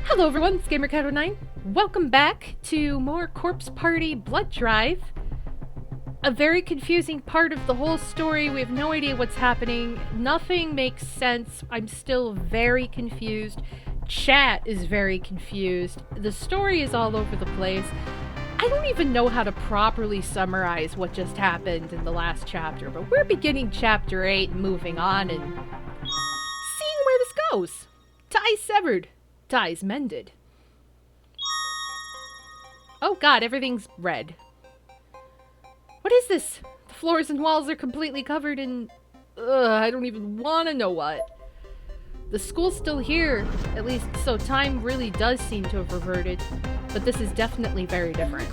Hello everyone, it's GamerCat09. Welcome back to more Corpse Party Blood Drive. A very confusing part of the whole story. We have no idea what's happening. Nothing makes sense. I'm still very confused. Chat is very confused. The story is all over the place. I don't even know how to properly summarize what just happened in the last chapter, but we're beginning chapter 8 and moving on and seeing where this goes. Ties severed. Ties mended. Oh god, everything's red. What is this? The floors and walls are completely covered in... I don't even want to know what. The school's still here, at least, so time really does seem to have reverted. But this is definitely very different.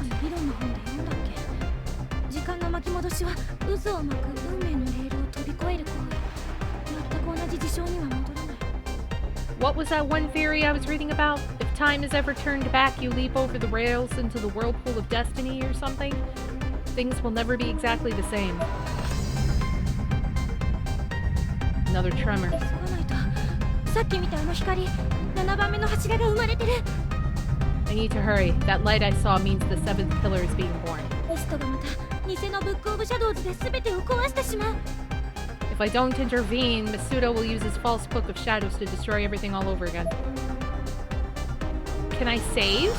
What was that one theory I was reading about? If time is ever turned back, you leap over the rails into the whirlpool of destiny or something? Things will never be exactly the same. Another tremor. I need to hurry. That light I saw means the seventh pillar is being born. If I don't intervene, Masuda will use his false book of shadows to destroy everything all over again. Can I save?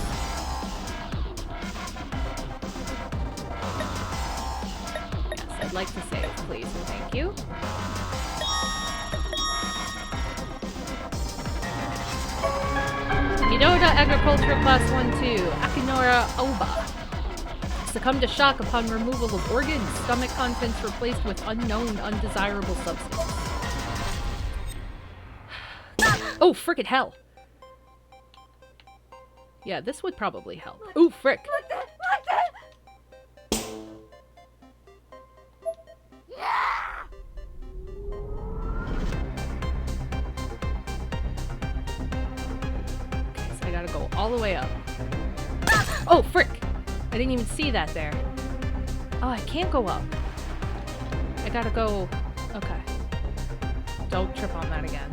Yes, I'd like to save, please, and thank you. Hiroda Agriculture Class 1-2, Akinora Oba. Succumbed to shock upon removal of organs, stomach contents replaced with unknown, undesirable substance. Oh, frickin' hell. Yeah, this would probably help. Ooh, frick. Okay, so I gotta go all the way up. Oh, frick! I didn't even see that there. Oh, I can't go up. I gotta go... Okay. Don't trip on that again.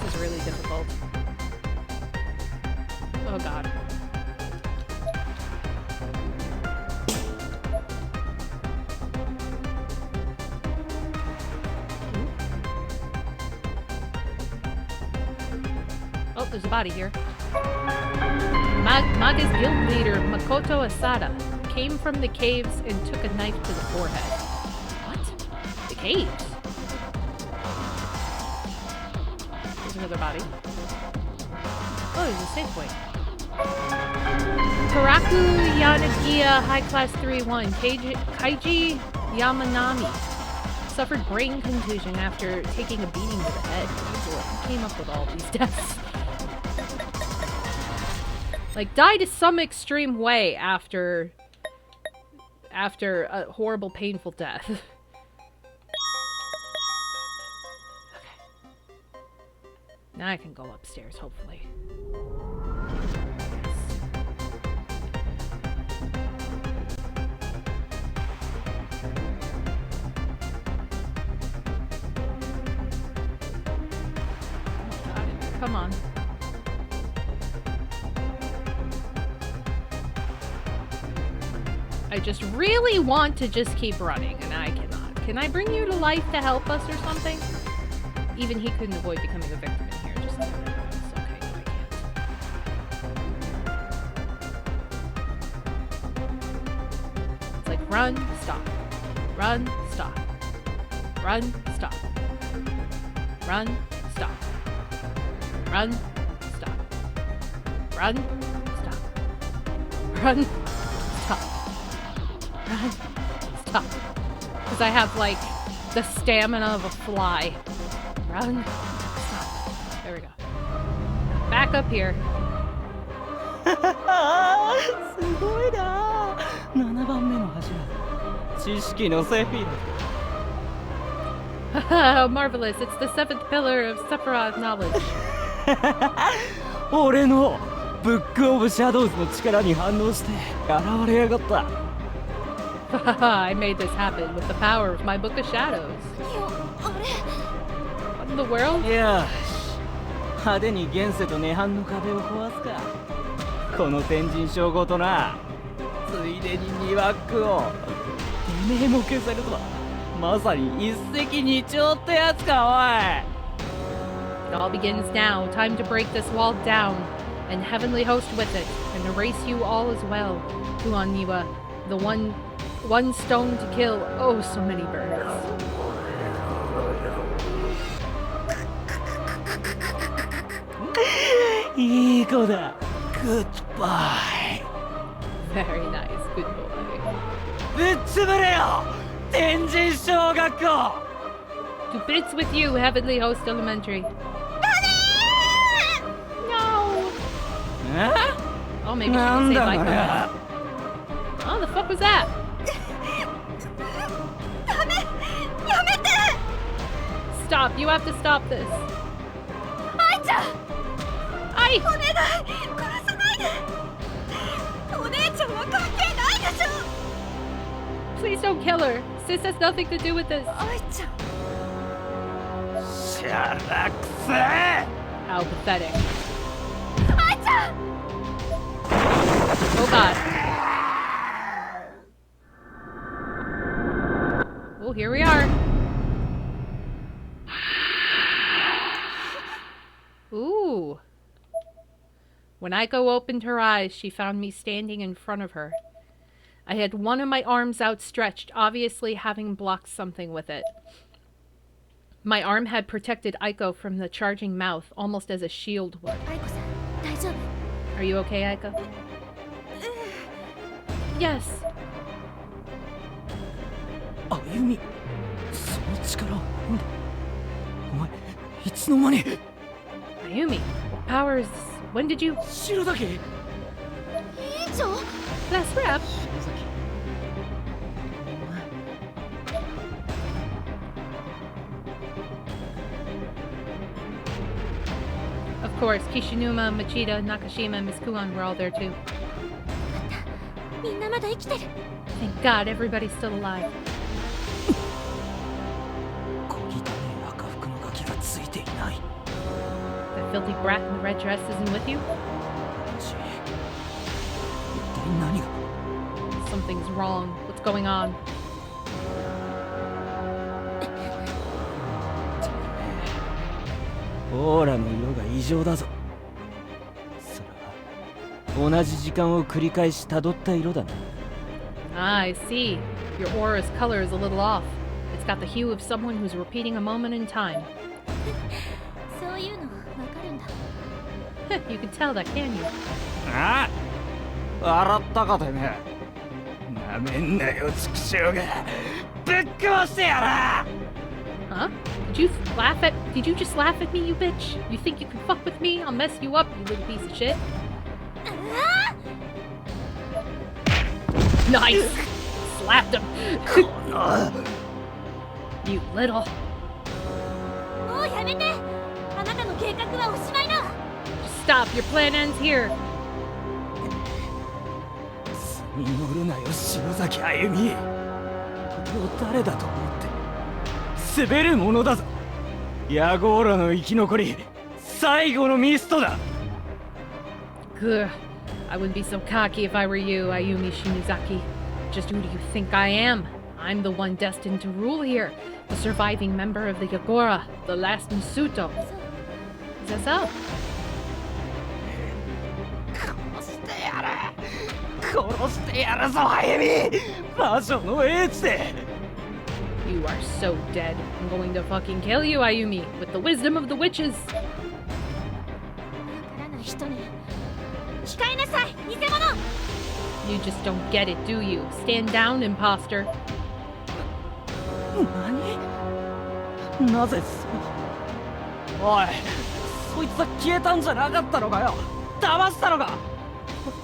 This is really difficult. Oh god. Oh, there's a body here. Maga's guild leader, Makoto Asada, came from the caves and took a knife to the forehead. What? The caves? There's another body. Oh, there's a save point. Karaku Yanagiya High Class 3-1, Kaiji Yamanami. Suffered brain contusion after taking a beating to the head. Who came up with all these deaths? Like, died some extreme way after a horrible, painful death. Okay. Now I can go upstairs, hopefully. Come on. I just really want to just keep running, and I cannot. Can I bring you to life to help us or something? Even he couldn't avoid becoming a victim in here. Just okay, no, I can't. It's like run, stop. Run, stop. Run, stop. Run, stop. Run, stop. Run, stop. Run, stop. Run, stop. Because I have, like, the stamina of a fly. Run, stop. There we go. Back up here. Marvelous. It's the seventh pillar of Sephiroth knowledge. 俺のブックオブシャドウズの力に反応して現れやがった。I made this happen with the power of my Book of Shadows. 何よあれ What in the world? よし、派手に現世と涅槃の壁を壊すか。この天神称号とな。ついでに2枠を。てめえも消せるとは、まさに一石二鳥ってやつか、 It all begins now. Time to break this wall down, and heavenly host with it, and erase you all as well. Kuon Niwa, the one stone to kill oh so many birds. おい。いい子だ。グッバイ。 Very nice, good boy. ぶっ潰れよ、天神小学校。 To bits with you, heavenly host elementary. No. え Oh, maybe she な can ん save だこれ。 Aiko. Oh, the fuck was that? ダメやめて Stop! You have to stop this. 愛ちゃん I. お願い殺さないでお姉ちゃんは関係ないでしょ Please don't kill her. Sis has nothing to do with this. 愛ちゃんしゃらくせ。 How pathetic. 愛ちゃん Oh god. Oh, here we are. Ooh. When Aiko opened her eyes, she found me standing in front of her. I had one of my arms outstretched, obviously having blocked something with it. My arm had protected Aiko from the charging mouth, almost as a shield would. 愛子さん大丈夫 Are you okay, Aiko? Yes. あゆみ、その力はなんだ。お前、いつの間に。 Ayumi, what power is this? When did you... 白だけ。委員長 That's rap. 白崎。 Of course, Kishinuma, Machida, Nakashima, and Miss Kuon were all there too. みんなまだ生きてる Thank God everybody's still alive. 小汚い赤服のガキがついていない。 That filthy brat in the red dress isn't with you? 一体何が。 Something's wrong. What's going on? オーラの色が異常だぞ。それは同じ時間を繰り返し辿った色だな。 Ah, I see. Your aura's color is a little off. It's got the hue of someone who's repeating a moment in time. そういうのわかるんだ You can tell that, can you? ああ、笑ったかてめえ。なめんなよ、畜生が。ぶっ壊してやら。 Huh? Did you just laugh at me, you bitch? You think you can fuck with me? I'll mess you up, you little piece of shit. Nice! Slapped him. この You little. もうやめてあなたの計画はおしまいだ Stop, your plan ends here. に乗るなよ、篠崎あゆみ。俺を誰だと思って。滑るものだぞ。ヤゴーラの生き残り、最後のミストだ。Gah. I wouldn't be so cocky if I were you, Ayumi Shinozaki. Just who do you think I am? I'm the one destined to rule here. The surviving member of the Yagora, the last Misuto. Is that so? 殺してやる。殺してやるぞ、あゆみ。魔女の英知で。You are so dead. I'm going to fucking kill you, Ayumi, with the wisdom of the witches. わからない人ね控えなさい偽物 You just don't get it, do you? Stand down, imposter. 何？なぜそうおい、そいつは消えたんじゃなかったのかよ。騙したのか。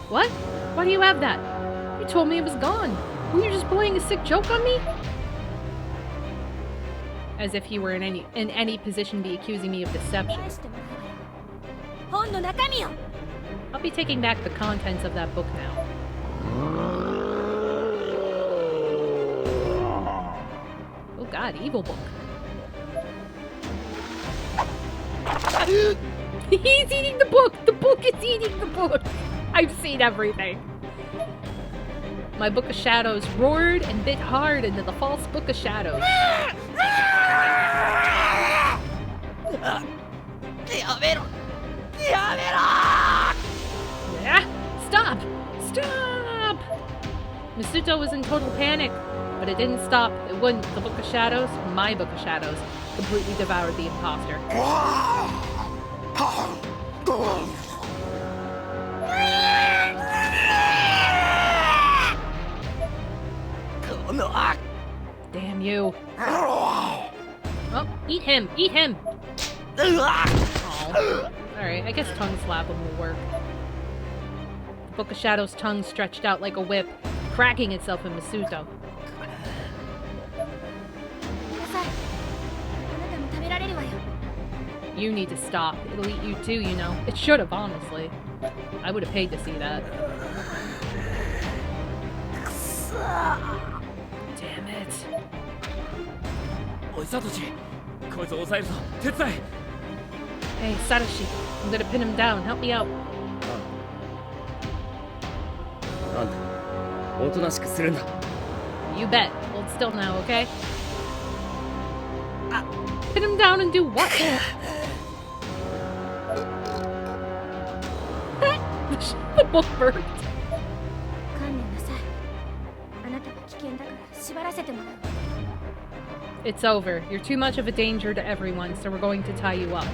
What? Why do you have that? You told me it was gone. Were you just playing a sick joke on me? As if he were in any position to be accusing me of deception. 返してもらうわよ本の中身を I'll be taking back the contents of that book now. God, evil book. He's eating the book! The book is eating the book! I've seen everything. My Book of Shadows roared and bit hard into the false Book of Shadows. Yeah? Stop! Stop! Masuto was in total panic, but it didn't stop. It wouldn't. The Book of Shadows, my Book of Shadows, completely devoured the imposter. Damn you. Oh, eat him! Eat him! Oh. Alright, I guess tongue slap him will work. The Book of Shadows' tongue stretched out like a whip, cracking itself in Masuto. ごめんなさい。あなたも食べられるわよ。 You need to stop. It'll eat you too, you know. It should have, honestly. I would have paid to see that. Damn it. おいサトシ、こいつを抑えるぞ。手伝え。 Hey, Satoshi. I'm gonna pin him down. Help me out. なんだ、おとなしくするんだ。 You bet. Hold still now, okay? Pin him down and do what? The book burped. 観念なさい。あなたは危険だから縛らせてもらう。 It's over. You're too much of a danger to everyone, so we're going to tie you up.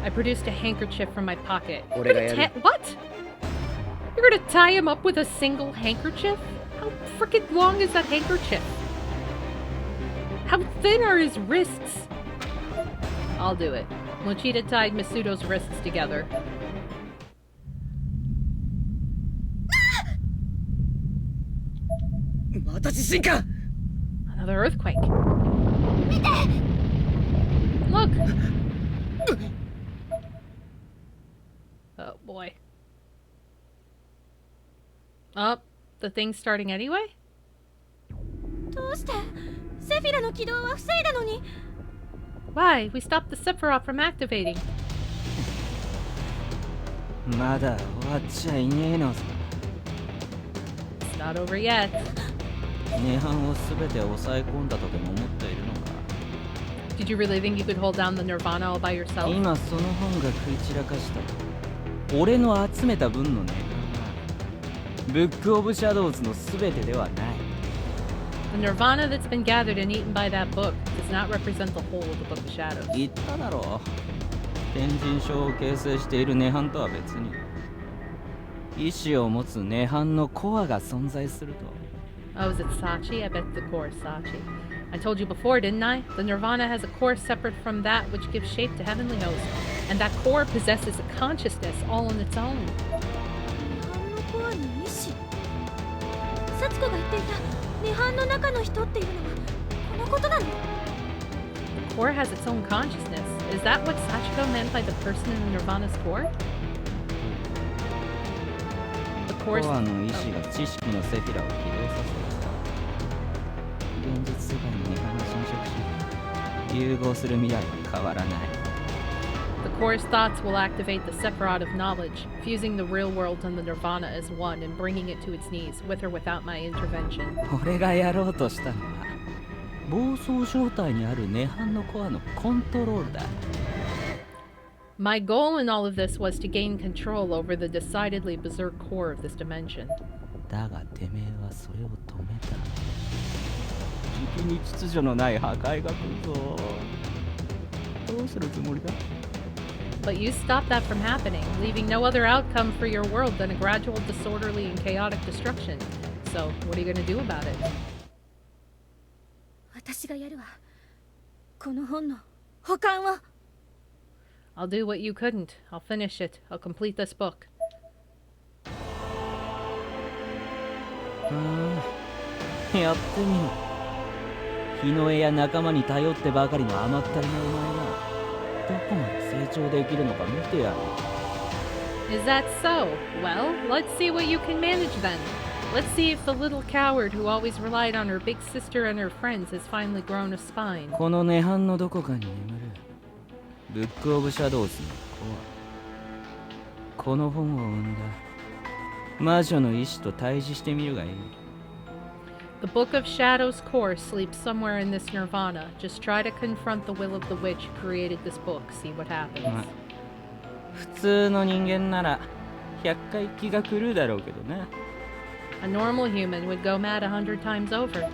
I produced a handkerchief from my pocket. What? You're gonna tie him up with a single handkerchief? How freaking long is that handkerchief? How thin are his wrists? I'll do it. Mochita tied Masuto's wrists together. Another earthquake. Look! Oh boy. Oh, the thing's starting anyway? どうして？セフィラの起動は防いだのに。 Why? We stopped the Sephiroth from activating. まだ終わっちゃいねえのさ。 It's not over yet. 涅槃をすべて抑え込んだとでも思っているのか。 Did you really think you could hold down the Nirvana all by yourself? 今その本が食い散らかした。俺の集めた分の涅槃はブックオブシャドウズのすべてではない。 The Nirvana that's been gathered and eaten by that book does not represent the whole of the Book of Shadows. 言っただろう。天神章を形成している涅槃とは別に意志を持つ涅槃のコアが存在すると。 Oh, is it Sachi? I bet the core is Sachi. I told you before, didn't I? The Nirvana has a core separate from that which gives shape to Heavenly Host. And that core possesses a consciousness all on its own. 涅槃のコアに意志。サツコが言っていた涅槃の中の人っていうのはこのことなの？ The core has its own consciousness. Is that what Sachiko meant by the person in Nirvana's core? The コ core's... アの意志が知識のセフィラを起動させる。現実世界に涅槃が侵食し、融合する未来は変わらない。 The core's thoughts will activate the Sephiroth of knowledge, fusing the real world and the Nirvana as one and bringing it to its knees, with or without my intervention. 俺がやろうとしたのは暴走状態にある涅槃のコアのコントロールだ。 My goal in all of this was to gain control over the decidedly berserk core of this dimension. だがてめえはそれを止めた。じきに秩序のない破壊が来るぞ。どうするつもりだ？ But you stopped that from happening, leaving no other outcome for your world than a gradual, disorderly, and chaotic destruction. So, what are you going to do about it? 私がやるわ。この本の保管を。I'll do what you couldn't. I'll finish it. I'll complete this book. やってみろ。日の絵や仲間に頼ってばかりの甘ったれなお前がどこまで成長できるのか見てやる。 Is that so? Well, let's see what you can manage then. Let's see if the little coward who always relied on her big sister and her friends has finally grown a spine. この涅槃のどこかに眠るブック・オブ・シャドウズのコア。この本を生んだ魔女の意志と対峙してみるがいい。 The Book of Shadows core sleeps somewhere in this nirvana. Just try to confront the will of the witch who created this book. See what happens. 普通の人間なら100回気が狂うだろうけどな。 A normal human would go mad 100 times over.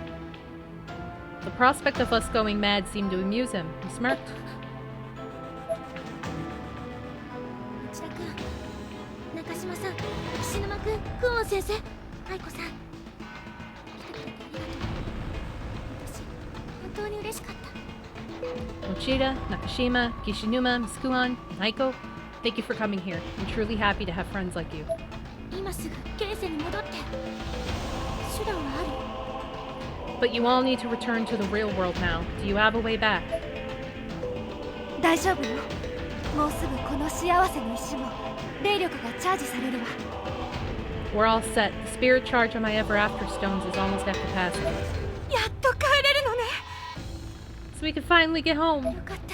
The prospect of us going mad seemed to amuse him. He smirked. 内田君、中島さん、菱沼君、クオン先生、愛子さん。来てくれてありがとう。私、本当に嬉しかった。 Mochida, Nakashima, Kishinuma, Miskuan, Naiko, thank you for coming here. I'm truly happy to have friends like you. 今すぐ現世に戻って。手段はある？ But you all need to return to the real world now. Do you have a way back? 大丈夫よ。もうすぐこの幸せの石も霊力がチャージされるわ。 We're all set. The spirit charge on my Ever After stones is almost at capacity. やっと帰れるのね。 So we can finally get home. よかった。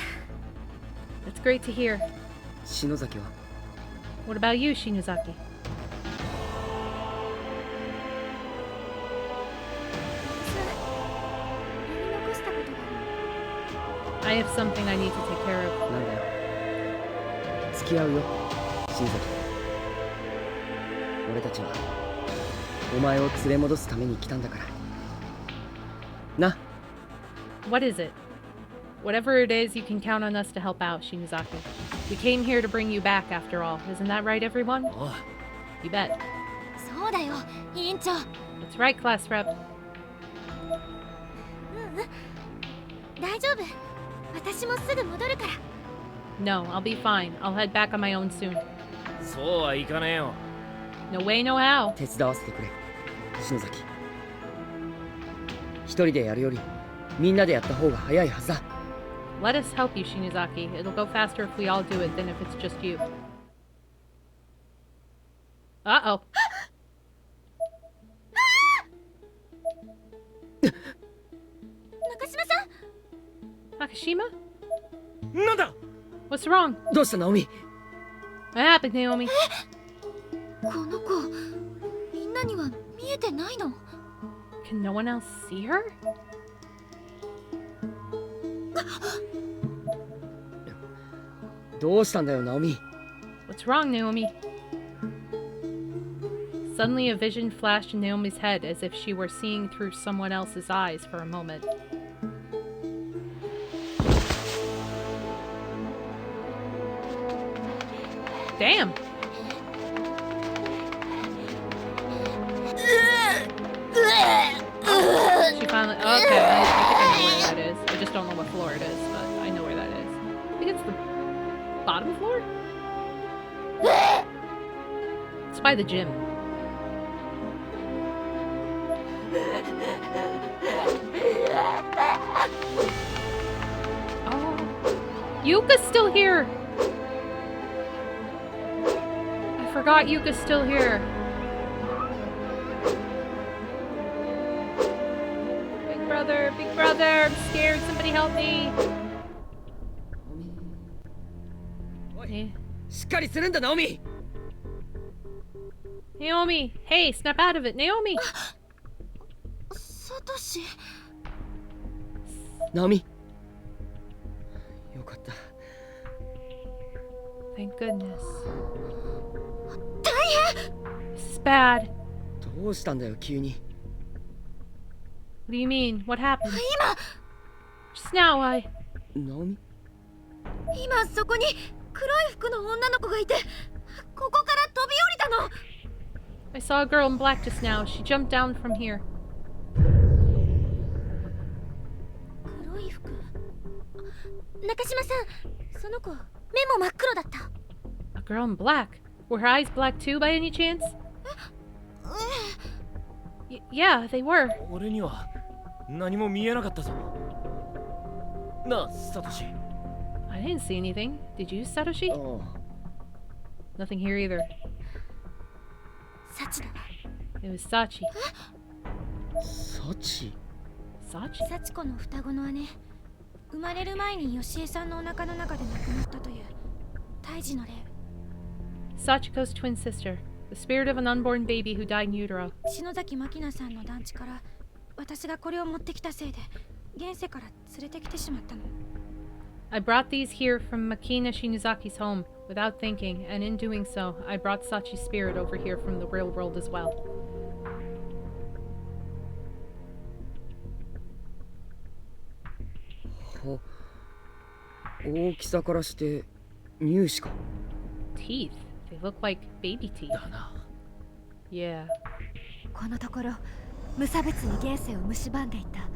That's great to hear. 篠崎は What about you, Shinozaki? 私はやり残したことがある。 I have something I need to take care of. なんだよ。付き合うよ、篠崎。俺たちはお前を連れ戻すために来たんだから。な。 What is it? Whatever it is, you can count on us to help out, Shinozaki. We came here to bring you back after all. Isn't that right, everyone? おい。 You bet. そうだよ、委員長。 That's right, class rep. 大丈夫。私もすぐ戻るから。 No, I'll be fine. I'll head back on my own soon. そうはいかねえよ。 No way, no how. 手伝わせてくれ、篠崎。一人でやるよりみんなでやった方が早いはずだ。 Let us help you, Shinozaki. It'll go faster if we all do it than if it's just you. Uh-oh. 中島さん。 Nakashima? なんだ。 What's wrong? どうしたナオミ？ What happened, Naomi? この子、みんなには見えてないの？ Can no one else see her? どうしたんだよナオミ？ What's wrong, Naomi? Suddenly, a vision flashed in Naomi's head as if she were seeing through someone else's eyes for a moment. Damn! She finally. Okay, I think I know where that is. I just don't know what floor it is, but I know where that is. I think it's the bottom floor? It's by the gym. Oh. Yuka's still here! I forgot Yuka's still here. Big brother, I'm scared. Somebody help me. しっかりするんだナオミ。 Naomi, hey, snap out of it, Naomi. サトシ。ナオミ。よかった。 Thank goodness. 大変。 This is bad. どうしたんだよ急に。 What do you mean? What happened? 今、 Just now, I. ナオミ？今そこに黒い服の女の子がいて、ここから飛び降りたの。 I saw a girl in black just now. She jumped down from here. 黒い服。中島さん、その子目も真っ黒だった。 A girl in black? Were her eyes black too, by any chance? Yeah, they were. 俺には何も見えなかったぞ。なあ、サトシ。 I didn't see anything. Did you, Satoshi? ああ。 Nothing here either. サチだわ。It was Sachi. サチ Sachi? 幸子の双子の姉、生まれる前に吉江さんのお腹の中で亡くなったという胎児の霊。 Sachiko's twin sister, the spirit of an unborn baby who died in utero. 篠崎真希奈さんの団地から私がこれを持ってきたせいで現世から連れてきてしまったの。 I brought these here from Makina Shinizaki's home without thinking, and in doing so, I brought Sachi's spirit over here from the real world as well. 大きさからして乳歯か Teeth. They look like baby teeth. だな Yeah. このところ無差別に現世を蝕んでいた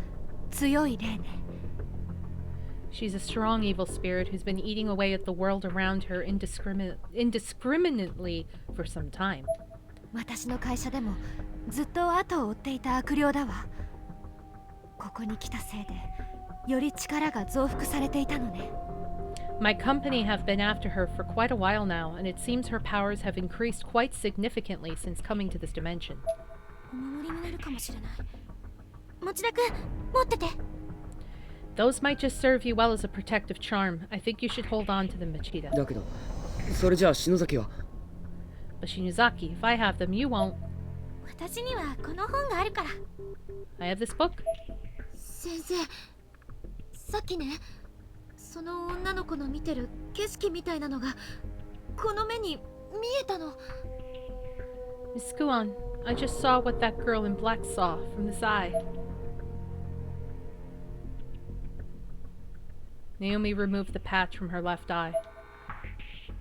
強い霊ね。 She's a strong evil spirit who's been eating away at the world around her indiscriminately for some time. 私の会社でもずっと後を追っていた悪霊だわ。ここに来たせいでより力が増幅されていたのね。 My company have been after her for quite a while now, and it seems her powers have increased quite significantly since coming to this dimension. お守りになるかもしれない。持田君、持ってて。 Those might just serve you well as a protective charm. I think you should hold on to them, Machida. だけどそれじゃあ篠崎は But Shinozaki, if I have them, you won't. 私にはこの本があるから。 I have this book. 先生、さっきね、その女の子の見てる景色みたいなのがこの目に見えたの。 Miss Kuon, I just saw what that girl in black saw from this eye. Naomi removed the patch from her left eye.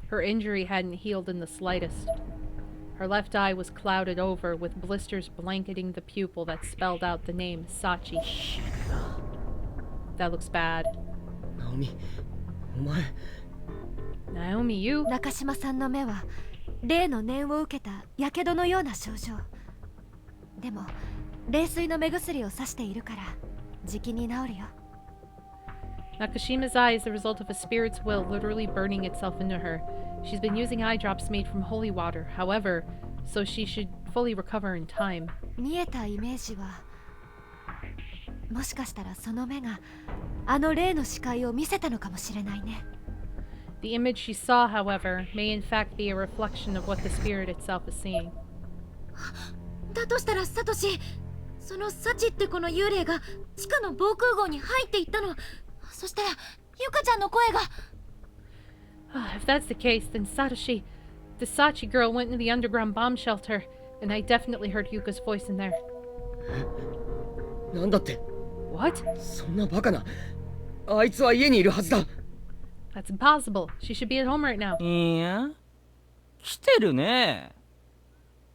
Her injury hadn't healed in the slightest. Her left eye was clouded over with blisters blanketing the pupil that spelled out the name Sachi. That looks bad. ナオミお前 Naomi, you? 中島さんの目は霊の念を受けた火傷のような症状。でも冷水の目薬をさしているからじきに治るよ。 Nakashima's eye is the result of a spirit's will literally burning itself into her. She's been using eye drops made from holy water, however, so she should fully recover in time. 見えたイメージはもしかしたらその目があの霊の視界を見せたのかもしれないね。 The image she saw, however, may in fact be a reflection of what the spirit itself is seeing. だとしたらサトシ、そのサチってこの幽霊が地下の防空壕に入っていったの。そしたらユカちゃんの声が。 If that's the case, then Satoshi, the Sachi girl went into the underground bomb shelter, and I definitely heard Yuka's voice in there. なんだって What? そんなバカなあいつは家にいるはずだ That's impossible. She should be at home right now. いや来てるね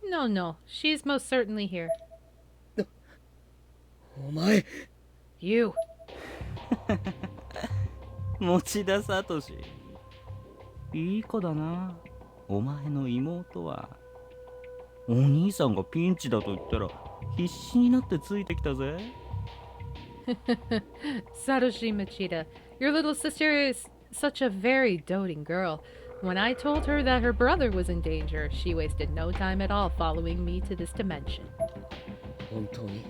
No, no, she's most certainly here. お前 You. 持田聡いい子だなお前の妹はお兄さんがピンチだと言ったら必死になってついてきたぜ Satoshi Machida, your little sister is such a very doting girl. When I told her that her brother was in danger, she wasted no time at all following me to this dimension. 本当に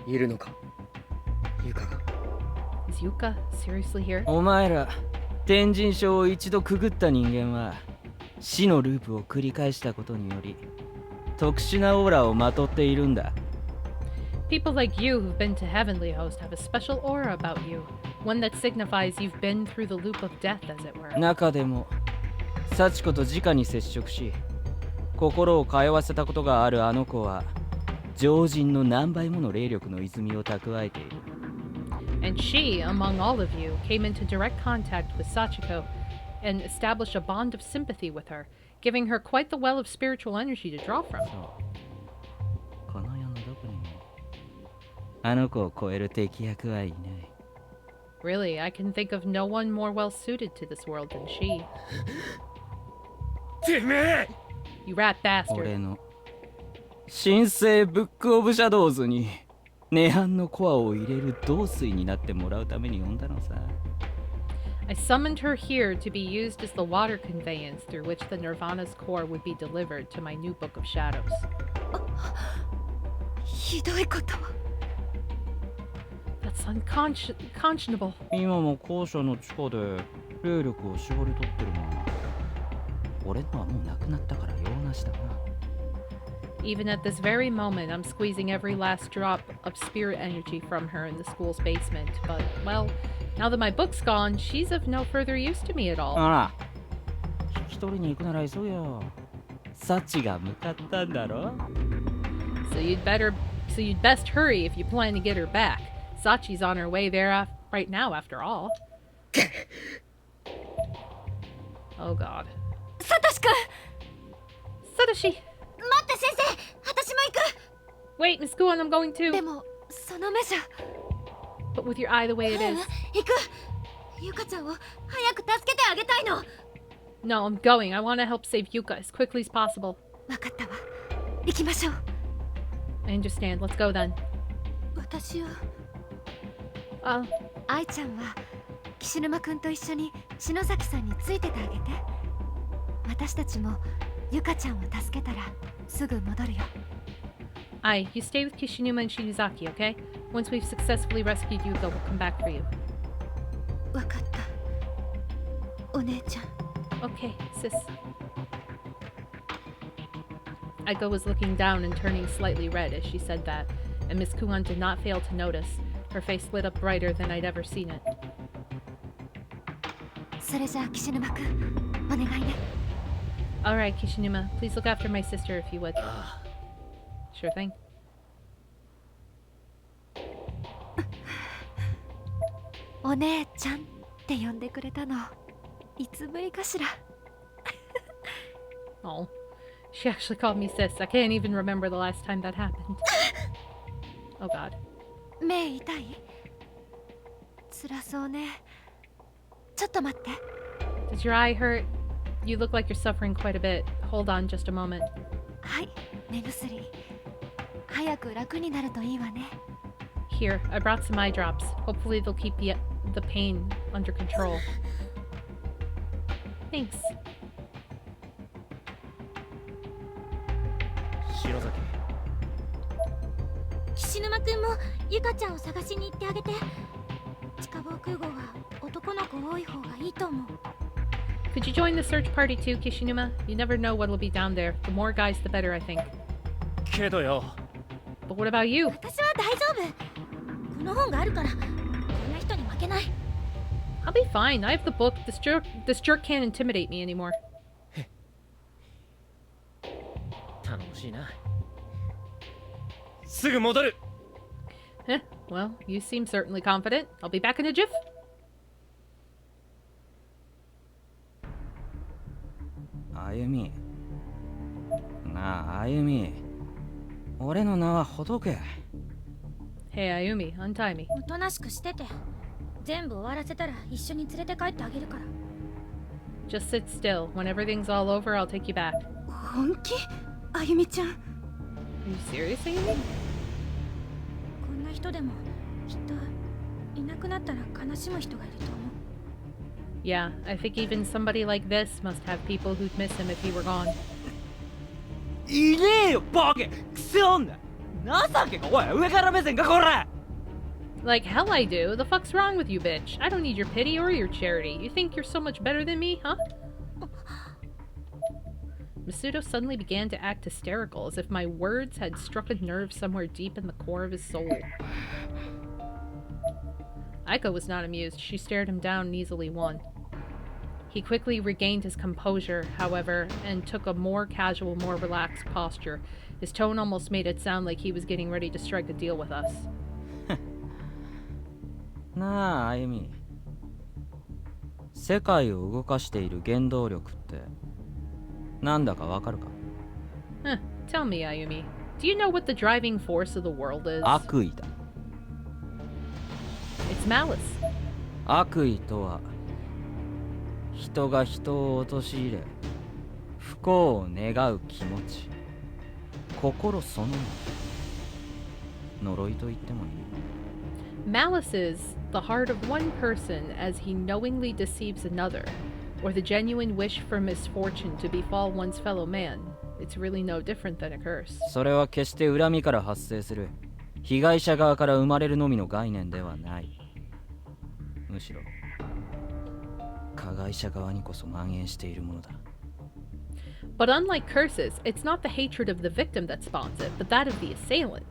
いるのかユカが Is Yuka seriously here? お前ら天神症を一度くぐった人間は死のループを繰り返したことにより特殊なオーラをまとっているんだ People like you who've been to Heavenly Host have a special aura about you, one that signifies you've been through the loop of death, as it were. 中でも幸子と直に接触し心を通わせたことがあるあの子は常人の何倍もの霊力の泉を蓄えている And she, among all of you, came into direct contact with Sachiko and established a bond of sympathy with her, giving her quite the well of spiritual energy to draw from. そうこの世のどこにもあの子を超える敵役はいない Really, I can think of no one more well suited to this world than she. てめえ You rat 俺 bastard. の神聖ブックオブシャドウズに涅槃のコアを入れる導水になってもらうために呼んだのさ I I summoned her here to be used as the water conveyance through which the Nirvana's core would be delivered to my new Book of Shadows. ひどいことを。 That's unconscionable. 今も校舎の地下で霊力を絞り取ってるな。俺のはもうなくなったから用なしだな。 Even at this very moment, I'm squeezing every last drop of spirit energy from her in the school's basement. But, well, now that my book's gone, she's of no further use to me at all. あら、引き取りに行くなら急げよ。サチが向かったんだろ So you'd best hurry if you plan to get her back. Sachi's on her way there right now, after all. Oh god. サトシ君 Satoshi! 待って先生私も行く Wait, Miss Guan, I'm going で too. もその目じゃ But with your eye the way it うん is. 行くゆかちゃんを早く助けてあげたいの No, I'm going. I want to help save Yuka as quickly as possible. 分かったわ行きましょう I understand. Let's go then. 私は Uh, 愛ちゃんは岸沼くんと一緒に篠崎さんについててあげて私たちもゆかちゃんを助けたらすぐ戻るよ Ai, you stay with Kishinuma and Shinozaki, okay? Once we've successfully rescued Yuka, we'll come back for you. 分かったお姉ちゃん Okay, sis. Aiko was looking down and turning slightly red as she said that, and Miss Kuan did not fail to notice. Her face lit up brighter than I'd ever seen it. それじゃあ岸沼くんお願いね Alright, Kishinuma, please look after my sister if you would. Sure thing. お姉ちゃんって呼んでくれたのいつぶりかしら Oh, she actually called me sis. I can't even remember the last time that happened. Oh god. 目痛い辛そうねちょっと待って Does your eye hurt? You look like you're suffering quite a bit. Hold on just a moment. はい目薬早く楽になるといいわね Here, I brought some eye drops. Hopefully they'll keep the pain under control. Thanks. 篠崎岸沼くんもゆかちゃんを探しに行ってあげて地下防空壕は男の子多い方がいいと思う Could you join the search party too, Kishinuma? You never know what'll be down there. The more guys, the better, I think. けどよ But what about you? 私は大丈夫この本があるからこんな人に負けない I'll be fine. I have the book. This jerk can't intimidate me anymore. 頼もしいなすぐ戻る Eh, well, you seem certainly confident. I'll be back in a jiff. あゆみなああゆみ俺の名はほどけ Hey, Ayumi, untie me. おとなしくしてて全部終わらせたら一緒に連れて帰ってあげるから Just sit still. When everything's all over, I'll take you back. 本気あゆみちゃん Are you serious, Ayumi? こんな人でもきっといなくなったら悲しむ人がいると思う Yeah, I think even somebody like this must have people who'd miss him if he were gone. いねえよバケクソ女情けがおい上から目線かこれ Like hell I do. The fuck's wrong with you, bitch? I don't need your pity or your charity. You think you're so much better than me, huh? Masudo suddenly began to act hysterical, as if my words had struck a nerve somewhere deep in the core of his soul. Aiko was not amused. She stared him down and easily won. He quickly regained his composure, however, and took a more casual, more relaxed posture. His tone almost made it sound like he was getting ready to strike a deal with us. なああゆみ世界を動かしている原動力ってなんだかわかるか Huh, tell me, Ayumi. Do you know what the driving force of the world is? 悪意だ It's malice. 悪意とは人が人を陥れ不幸を願う気持ち心そのもの呪いと言ってもいい Malice is the heart of one person as he knowingly deceives another, or the genuine wish for misfortune to befall one's fellow man. It's really no different than a curse. それは決して恨みから発生する被害者側から生まれるのみの概念ではない。むしろ加害者側にこそ蔓延しているものだ。But unlike curses, it's not the hatred of the victim that spawns it, but that of the assailant.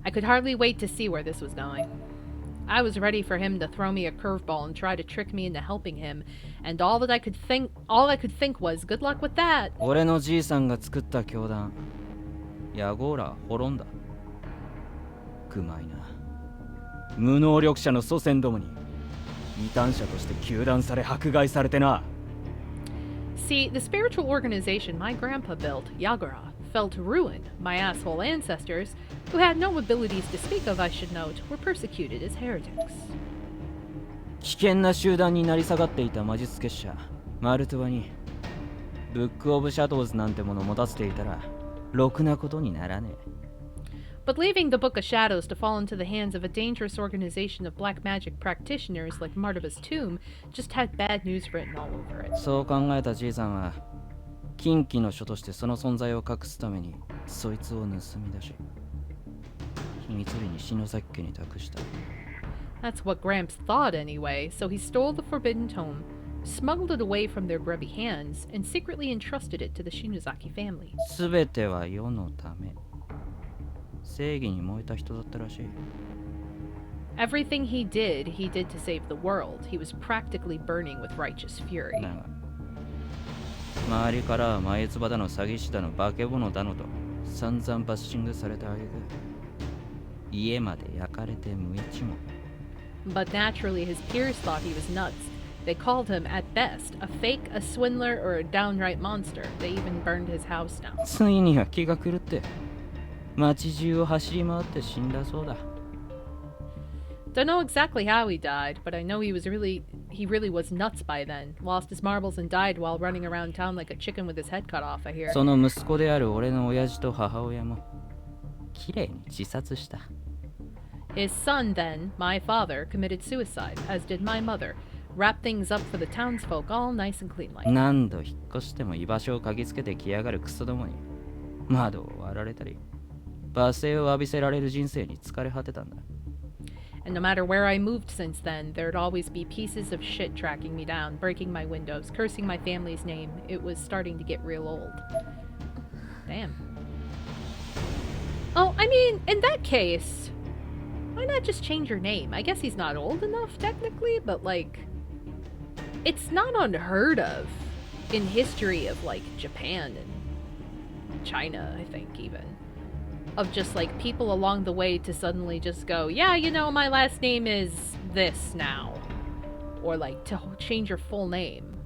I could hardly wait to see where this was going. I was ready for him to throw me a curveball and try to trick me into helping him, and all I could think was, good luck with that. 俺のじいさんが作った教団、ヤゴーラ滅んだ。愚昧な無能力者の祖先どもに異端者として糾弾され迫害されてな。See, the spiritual organization my grandpa built, Yagura, fell to ruin. My asshole ancestors, who had no abilities to speak of, I should note, were persecuted as heretics. 危険な集団になり下がっていた魔術結社マルトゥワにブック・オブ・シャドウズなんてもの持たせていたらろくなことにならねえ。But leaving the Book of Shadows to fall into the hands of a dangerous organization of black magic practitioners like Martaba's Tomb just had bad news written all over it. そう考えたじいさんは禁忌の書としてその存在を隠すためにそいつを盗み出し秘密裏に篠崎家に託した。That's what Gramps thought anyway, so he stole the forbidden tome, smuggled it away from their grubby hands, and secretly entrusted it to the Shinozaki family. すべては世のため。正義に燃えた人だったらしい。Everything he did to save the world. He was practically burning with righteous fury. だが周りからは眉唾だの詐欺師だの化け物だのと散々バッシングされたあげく家まで焼かれて無一文。But naturally, his peers thought he was nuts. They called him, at best, a fake, a swindler, or a downright monster. They even burned his house down. ついには気が狂って街中を走り回って死んだそうだ。Don't know exactly how he died, but I know he really was nuts by then. Lost his marbles and died while running around town like a chicken with his head cut off, I hear. その息子である俺の親父と母親も綺麗に自殺した。His son, then, my father, committed suicide, as did my mother. Wrapped things up for the townsfolk all nice and clean like. 何度引っ越しても居場所を嗅ぎつけてきやがるクソどもに窓を割られたり罵声を浴びせられる人生に疲れ果てたんだ。And no matter where I moved since then, there'd always be pieces of shit tracking me down, breaking my windows, cursing my family's name. It was starting to get real old. Damn. Oh, I mean, in that case, why not just change your name? I guess he's not old enough, technically, but, like, it's not unheard of in history of, like, Japan and China, I think, even. Of just, like, people along the way to suddenly just go, yeah, you know, my last name is this now. Or, like, to change your full name.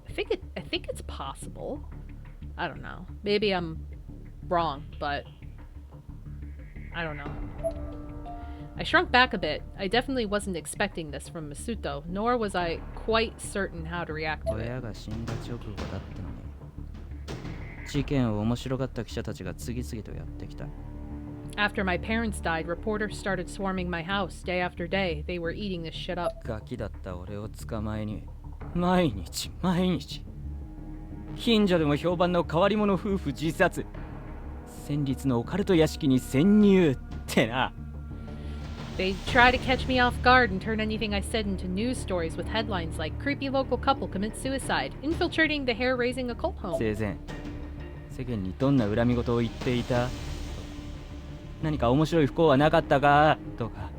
I think it's possible. I don't know. Maybe I'm wrong, but I don't know. I shrunk back a bit. I definitely wasn't expecting this from Masuto, nor was I quite certain how to react to it. 親が死んだ直後だったのに事件を面白がった記者たちが次々とやってきた。 After my parents died, reporters started swarming my house day after day. They were eating this shit up. ガキだった俺を捕まえに毎日近所でも評判の変わり者夫婦自殺戦慄のオカルト屋敷に潜入ってな。 They'd try to catch me off guard and turn anything I said into news stories with headlines like creepy local couple commits suicide, infiltrating the hair-raising occult home. 生前世間にどんな恨み事を言っていた何か面白い不幸はなかったかとか。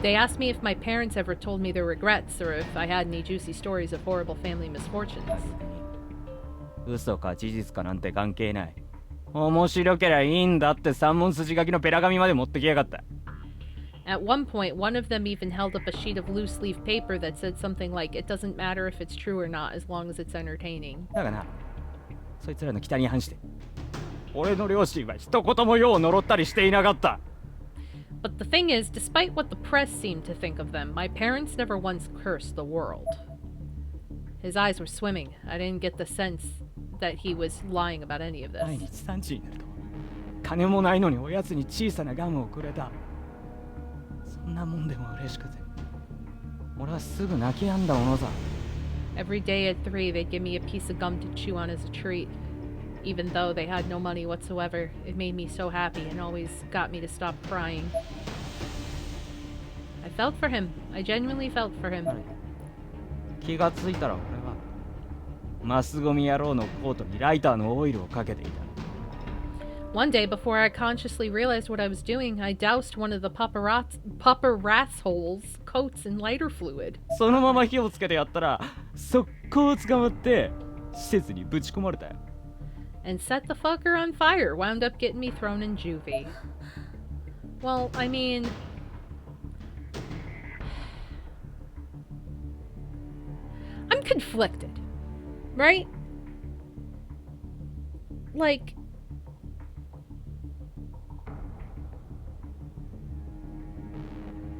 They asked me if my parents ever told me their regrets or if I had any juicy stories of horrible family misfortunes. 嘘か事実かなんて関係ない。面白けりゃいいんだって三文筋書きのペラ紙まで持ってきやがった。 At one point, one of them even held up a sheet of loose-leaf paper that said something like, it doesn't matter if it's true or not as long as it's entertaining. だがな、そいつらの期待に反して俺の両親は一言もよう呪ったりしていなかった。 But the thing is, despite what the press seemed to think of them, my parents never once cursed the world. His eyes were swimming. I didn't get the sense that he was lying about any of 毎 this. 日3時になると金もないのにおやつに小さなガムをくれた。そんなもんでも嬉しくて、俺はすぐ泣き止んだものさ。 Every day at 3, they'd give me a piece of gum to chew on as a treat. Even though they had no money whatsoever, it made me so happy and always got me to stop crying. I felt for him. I genuinely felt for him. 気がついたら俺はマスゴミ野郎のコートにライターのオイルをかけていた。 One day, before I consciously realized what I was doing, I doused one of the paparazzo's coats in lighter fluid. そのまま火をつけてやったら速攻捕まって施設にぶち込まれたよ。 And set the fucker on fire, wound up getting me thrown in juvie. Well, I mean... I'm conflicted, right? Like...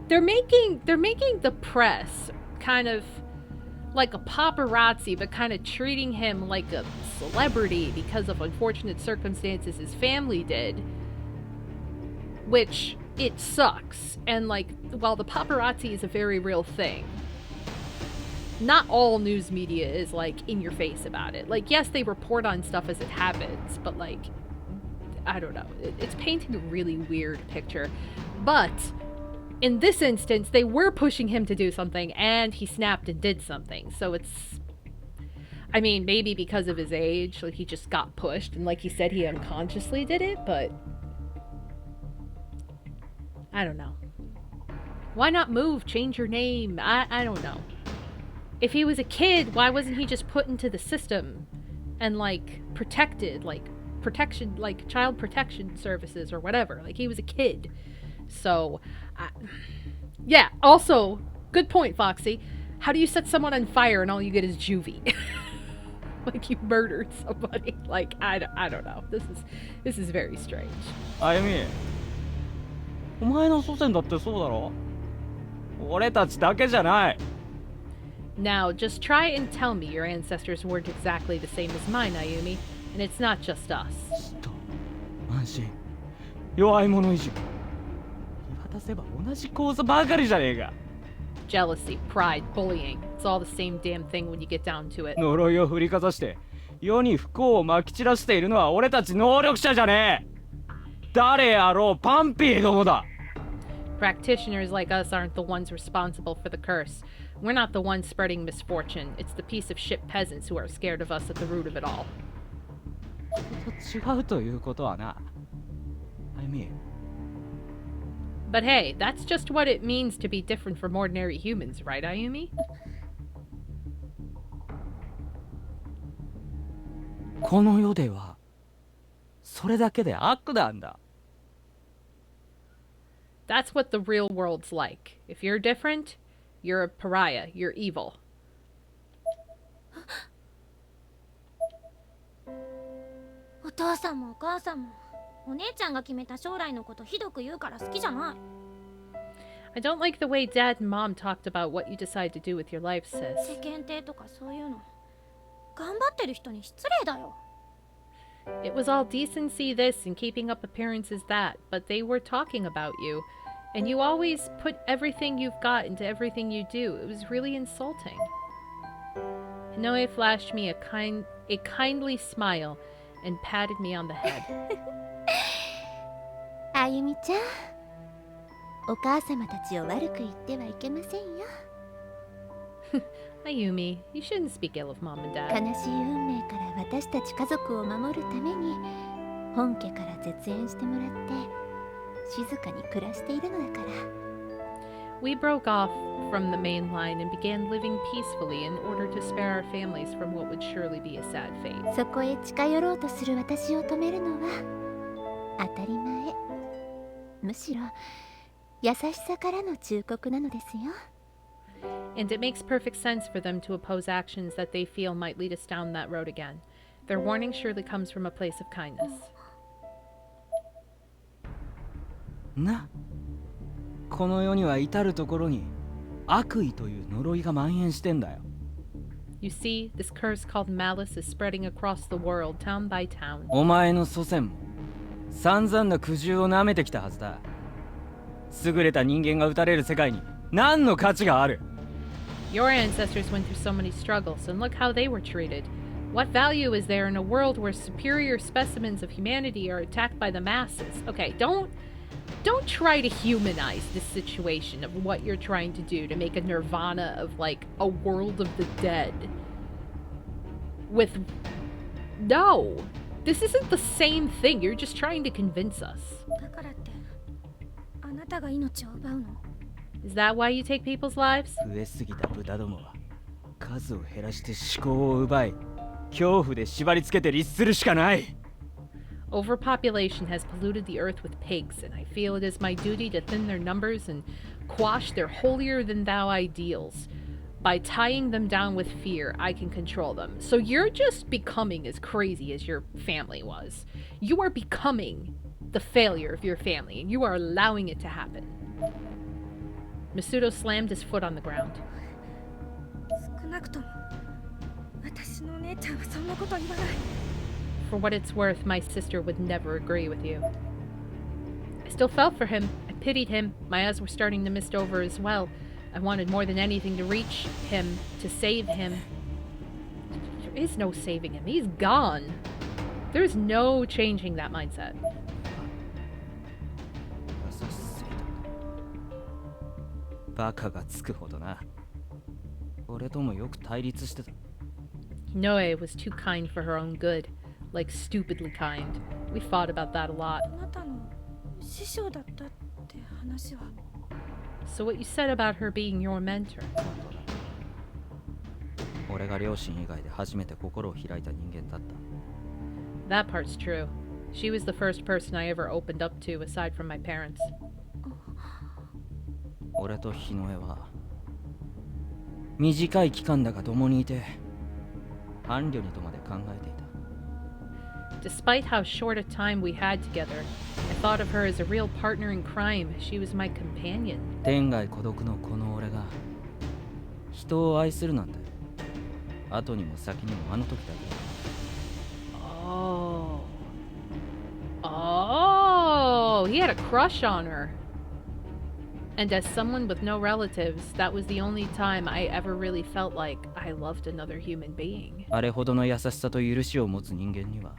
They're making the press kind of like a paparazzi, but kind of treating him like a celebrity because of unfortunate circumstances his family did, which it sucks. And like, while the paparazzi is a very real thing, not all news media is like in your face about it. Like, yes, they report on stuff as it happens, but like, I don't know, it's painting a really weird picture. But in this instance, they were pushing him to do something, and he snapped and did something. So it's... I mean, maybe because of his age, like, he just got pushed, and like he said, he unconsciously did it, but... I don't know. Why not move? Change your name? I don't know. If he was a kid, why wasn't he just put into the system and, like, protected? Like, protection, like, child protection services or whatever. Like, he was a kid. So... yeah, also, good point, Foxy. How do you set someone on fire and all you get is juvie? Like you murdered somebody. Like, I don't know. This is very strange. あゆみ、お前の祖先だってそうだろ。俺たちだけじゃない。 Now, just try and tell me your ancestors weren't exactly the same as mine, Ayumi, and it's not just us. ちょっと安心。弱い者いじめ。見渡せば同じ構図ばかりじゃねえか。 Jealousy, pride, bullying. It's all the same damn thing when you get down to it. 呪いを振りかざして世に不幸をまき散らしているのは俺たち能力者じゃねえ。誰やろうパンピーどもだ。 Practitioners like us aren't the ones responsible for the curse. We're not the ones spreading misfortune. It's the piece of shit peasants who are scared of us at the root of it all. 違うということはな。I mean. But hey, that's just what it means to be different from ordinary humans, right, Ayumi? この世ではそれだけで悪なんだ。 That's what the real world's like. If you're different, you're a pariah. You're evil. お父さんもお母さんもお姉ちゃんが決めた将来のことひどく言うから好きじゃない。 I don't like the way Dad and Mom talked about what you decide to do with your life, sis. 世間体とかそういうの頑張ってる人に失礼だよ。 It was all decency this and keeping up appearances that, but they were talking about you. And you always put everything you've got into everything you do. It was really insulting. Hinoe flashed me a kindly smile and patted me on the head. あゆみちゃん、お母様たちを悪く言ってはいけませんよ。 Ayumi, you shouldn't speak ill of Mom and 悲 Dad. しい運命から私たち家族を守るために本家から絶縁してもらって静かに暮らしているのだから。 We broke off from the main line and began living peacefully in order to spare our families from what would surely be a sad fate. そこへ近寄ろうとする私を止めるのは当たり前。むしろ優しさからの忠告なのですよ。 And it makes perfect sense for them to oppose actions that they feel might lead us down that road again. Their warning surely comes from a place of kindness. な、この世には至るところに悪意という呪いが蔓延してんだよ。 You see, this curse called malice is spreading across the world, town by town. お前の祖先も散々な苦渋を舐めてきたはずだ。優れた人間が撃たれる世界に何の価値がある？ Your ancestors went through so many struggles, and look how they were treated. What value is there in a world where superior specimens of humanity are attacked by the masses? Okay, don't try to humanize this situation of what you're trying to do to make a nirvana of, like, a world of the dead. No! This isn't the same thing. You're just trying to convince us. だからってあなたが命を奪うの？ Is that why you take people's lives? 増えすぎた豚どもは数を減らして思考を奪い、恐怖で縛り付けて律するしかない。 Overpopulation has polluted the earth with pigs, and I feel it is my duty to thin their numbers and quash their holier-than-thou ideals. By tying them down with fear, I can control them. So you're just becoming as crazy as your family was. You are becoming the failure of your family, and you are allowing it to happen. Masudo slammed his foot on the ground. 少なくとも私のお姉ちゃんはそんなこと言わない。 For what it's worth, my sister would never agree with you. I still felt for him. I pitied him. My eyes were starting to mist over as well. I wanted more than anything to reach him, to save him. There is no saving him. He's gone. There's no changing that mindset. 優しすぎた。バカがつくほどな。俺ともよく対立してた。 Hinoe was too kind for her own good. Like stupidly kind. We fought about that a lot. あなたの師匠だったって話は。 So what you said about her being your mentor. 俺が両親以外で初めて心を開いた人間だった。 That part's true. She was the first person I ever opened up to aside from my parents. 俺と日野江は短い期間だが共にいて伴侶にとまで考えていた。 Despite how short a time we had together, I thought of her as a real partner in crime. She was my companion. 天涯孤独のこの俺が人を愛するなんて後にも先にもあの時だけ。 Oh, he had a crush on her. And as someone with no relatives, that was the only time I ever really felt like I loved another human being. あれほどの優しさと許しを持つ人間には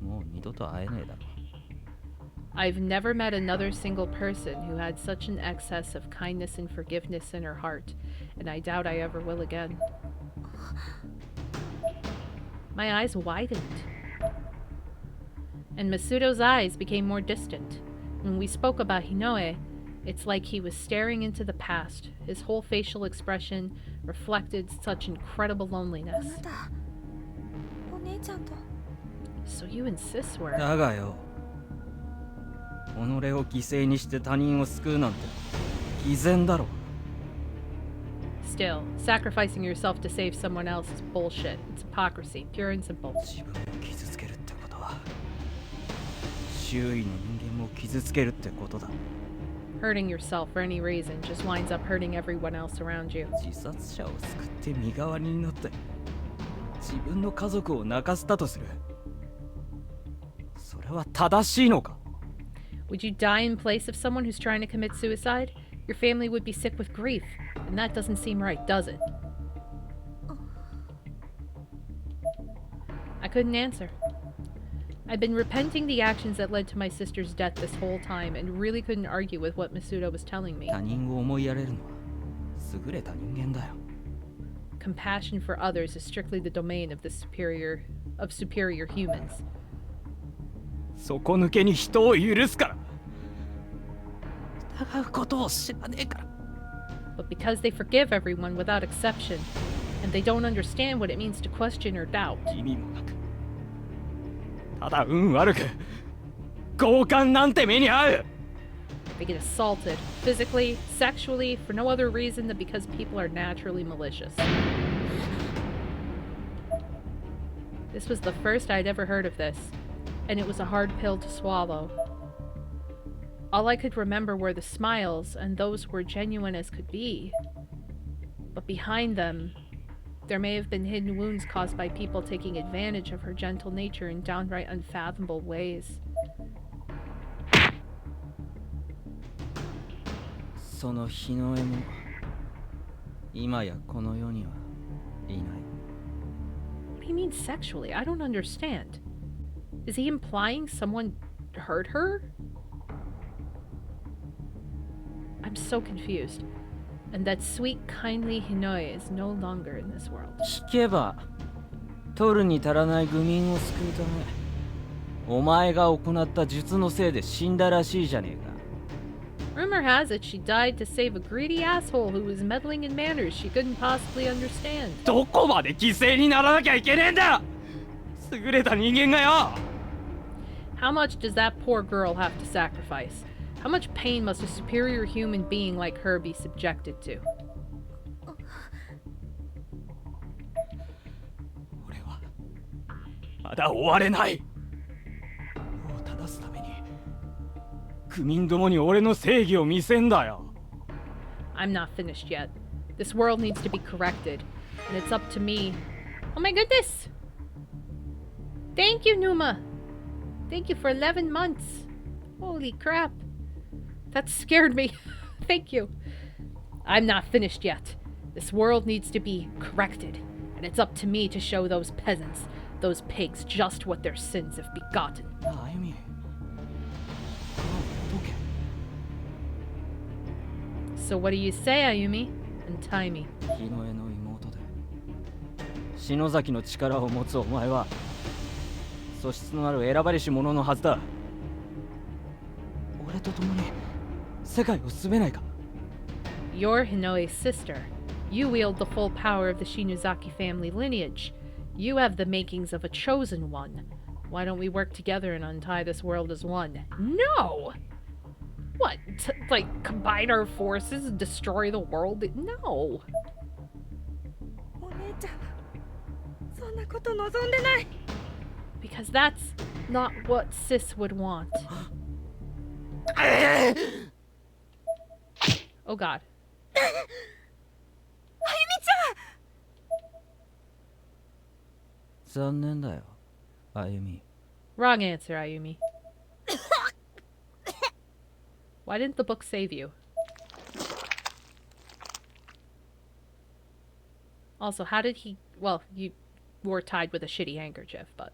もう二度と会えねえだろう。 I've never met another single person who had such an excess of kindness and forgiveness in her heart, and I doubt I ever will again. My eyes widened, and Masudo's eyes became more distant. When we spoke about Hinoe, it's like he was staring into the past. His whole facial expression reflected such incredible あ loneliness. なたお姉ちゃんと。 So you and Sis were... だがよ、己を犠牲にして他人を救うなんて偽善だろ。 Still, sacrificing yourself to save someone else is bullshit. It's hypocrisy, pure and simple. 自分を傷つけるってことは周囲の人間も傷つけるってことだ。 Hurting yourself for any reason just winds up hurting everyone else around you. 自殺者を救って身代わりになって自分の家族を泣かせたとする。それは正しいのか？ Would you die in place of someone who's trying to commit suicide? Your family would be sick with grief, and that doesn't seem right, does it? I couldn't answer. I'd been repenting the actions that led to my sister's death this whole time and really couldn't argue with what Masuda was telling me. 他人を思いやれるのは優れた人間だよ。 Compassion for others is strictly the domain of superior humans. 底抜けに人を許すから。疑うことを知らねえから。 But because they forgive everyone without exception, and they don't understand what it means to question or doubt. 意味もなくただ運悪く強姦なんて目に遭う。 They get assaulted, physically, sexually, for no other reason than because people are naturally malicious. This was the first I'd ever heard of this, and it was a hard pill to swallow. All I could remember were the smiles, and those were genuine as could be. But behind them, There may have been hidden wounds caused by people taking advantage of her gentle nature in downright unfathomable ways. その日の絵も今やこの世にはいない。 What do you mean sexually? I don't understand. Is he implying someone hurt her? I'm so confused. And that sweet, kindly Hinoe is no longer in this world. 聞けば取るに足らない愚民を救うためお前が行った術のせいで死んだらしいじゃねえか。 Rumor has it she died to save a greedy asshole who was meddling in manners she couldn't possibly understand. どこまで犠牲にならなきゃいけねえんだ。優れた人間がよ。 How much does that poor girl have to sacrifice? How much pain must a superior human being like her be subjected to? 俺はまだ終われない。世を正すために愚民どもに俺の正義を見せんだよ。 I'm not finished yet. This world needs to be corrected, and it's up to me. Oh my goodness! Thank you, Numa! Thank you for 11 months. Holy crap. That scared me. Thank you. I'm not finished yet. This world needs to be corrected, and it's up to me to show those peasants, those pigs, just what their sins have begotten. あゆみ。どけ。 So what do you say, Ayumi? Untie me. 日の絵の妹で篠崎の力を持つお前は素質のある選ばれし者のはずだ。俺と共に世界を進めないか。 You're Hinoe's sister. You wield the full power of the Shinuzaki family lineage. You have the makings of a chosen one. Why don't we work together and untie this world as one? No! What? Like, combine our forces and destroy the world? No! お姉ちゃんそんなこと望んでない。 Because that's not what Sis would want. Oh god. あゆみちゃん。残念だよ、あゆみ。 Wrong answer, Ayumi. Why didn't the book save you? Also, how did he... Well, you were tied with a shitty handkerchief, but...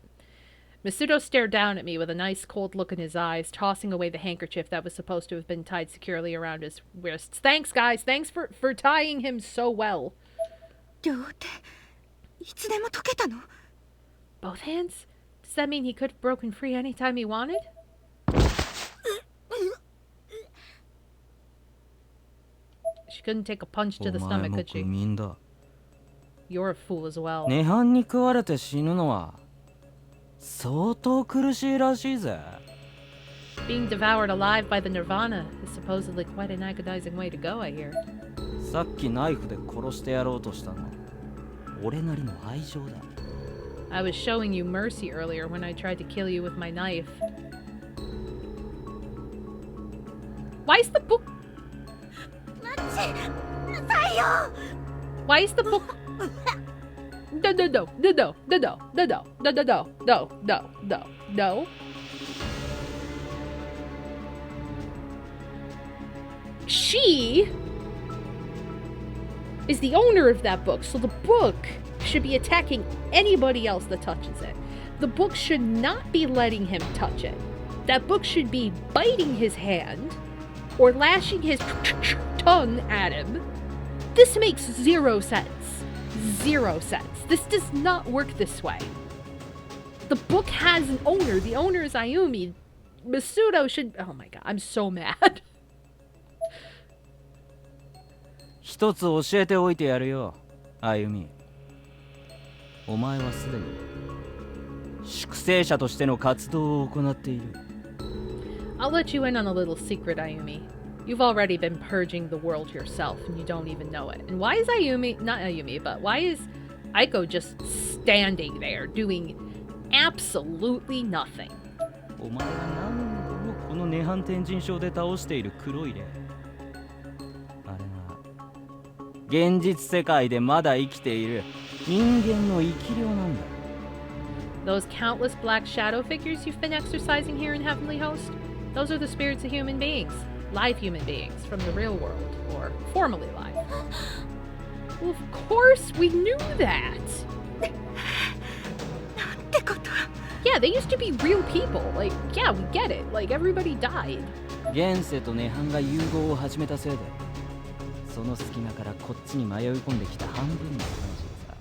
Masudo stared down at me with a nice cold look in his eyes, tossing away the handkerchief that was supposed to have been tied securely around his wrists. Thanks, guys! Thanks for tying him so well. 両手いつでも解けたの？ Both hands? Does that mean he could have broken free anytime he wanted? She couldn't take a punch to the お前 stomach, も could 愚 she? 民だ。 You're a fool as well. 涅槃に食われて死ぬのは相当苦しいらしいぜ。 Being devoured alive by the Nirvana is supposedly quite an agonizing way to go, I hear. さっきナイフで殺してやろうとしたの俺なりの愛情だ。 I was showing you mercy earlier when I tried to kill you with my knife. Why is the book... 待ちなさいよ。 Why is the book... No, no, no, no, no, no, no, no, no, no, no, no, no, no, no, no. She is the owner of that book, so the book should be attacking anybody else that touches it. The book should not be letting him touch it. That book should be biting his hand or lashing his tongue at him. This makes zero sense. Zero sense. This does not work this way. The book has an owner. The owner is Ayumi. Masudo should... Oh my god, I'm so mad. 一つ教えておいてやるよ、あゆみ。お前はすでに粛清者としての活動を行っている。 I'll let you in on a little secret, Ayumi. You've already been purging the world yourself, and you don't even know it. And why is Ayumi... Not Ayumi, but why is Aiko just standing there, doing absolutely nothing? お前が何度もこの涅槃天神症で倒している黒い霊。あれが現実世界でまだ生きている人間の生き量なんだ。 Those countless black shadow figures you've been exercising here in Heavenly Host, those are the spirits of human beings, live human beings from the real world, or formerly live. Well, of course, we knew that. なんてこと。 Yeah, they used to be real people. Like, yeah, we get it. Like, everybody died. 現世と涅槃が融合を始めたせいで、その隙間からこっちに迷い込んできた半分の話さ。